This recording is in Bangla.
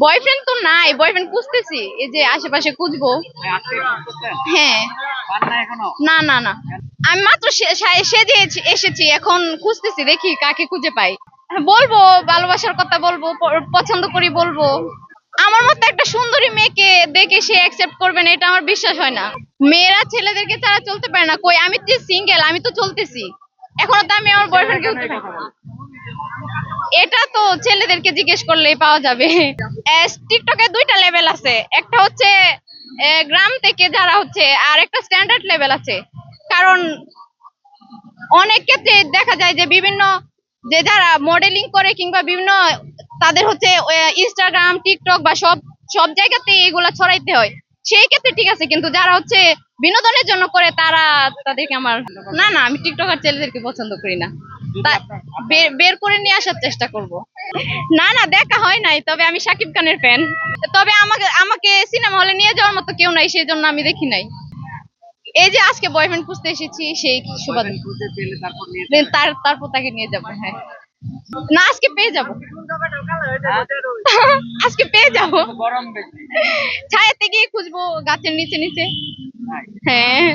বয়ফ্রেন্ড তো নাই, বয়ফ্রেন্ড খুঁজতেছি, এই যে আশেপাশে খুঁজবো। হ্যাঁ। না না না, আমি মাত্র সেজে এসেছি, এখন খুঁজতেছি, দেখি কাকে খুঁজে পাই। বলবো, ভালোবাসার কথা বলবো, পছন্দ করি বলবো। আমার মতো একটা সুন্দরী মেয়েকে দেখে সে অ্যাকসেপ্ট করবে না, এটা আমার বিশ্বাস হয় না। মেয়েরা ছেলেদেরকে ছাড়া চলতে পারে না। কই, আমি তো সিঙ্গেল, আমি তো চলতেছি। এখনো তো আমি আমার বয়ফ্রেন্ডকে খুঁজতে পারি। এটা তো ছেলেদেরকে জিজ্ঞেস করলেই পাওয়া যাবে। টিকটকে দুইটা লেভেল আছে, একটা হচ্ছে গ্রাম থেকে যারা হচ্ছে, আর একটা স্ট্যান্ডার্ড লেভেল আছে। কারণ অনেক ক্ষেত্রে দেখা যায় যে বিভিন্ন, যে যারা মডেলিং করে কিংবা বিভিন্ন, তাদের হচ্ছে ইনস্টাগ্রাম, টিকটক বা সব সব জায়গাতে এগুলা ছড়াইতে হয়। সেই ক্ষেত্রে ঠিক আছে, কিন্তু যারা হচ্ছে বিনোদনের জন্য করে, তাদেরকে আমার, না না, আমি টিকটকার ছেলেদেরকে পছন্দ করি না। বের করে নিয়ে আসার চেষ্টা করব। না না, দেখা হয় নাই, তবে আমি শাকিব খানের ফ্যান। তবে আমাকে আমাকে সিনেমা হলে নিয়ে যাওয়ার মতো কেউ নাই, সেই জন্য আমি দেখি নাই। এই যে আজকে বয়ফ্রেন্ড খুঁজতে এসেছি, সেই সুবাদে তারপর তাকে নিয়ে যাবো। হ্যাঁ, না, আজকে পেয়ে যাবো। আজকে পেয়ে যাবো, ছায়াতে গিয়ে খুঁজবো, গাছের নিচে নিচে। হ্যাঁ।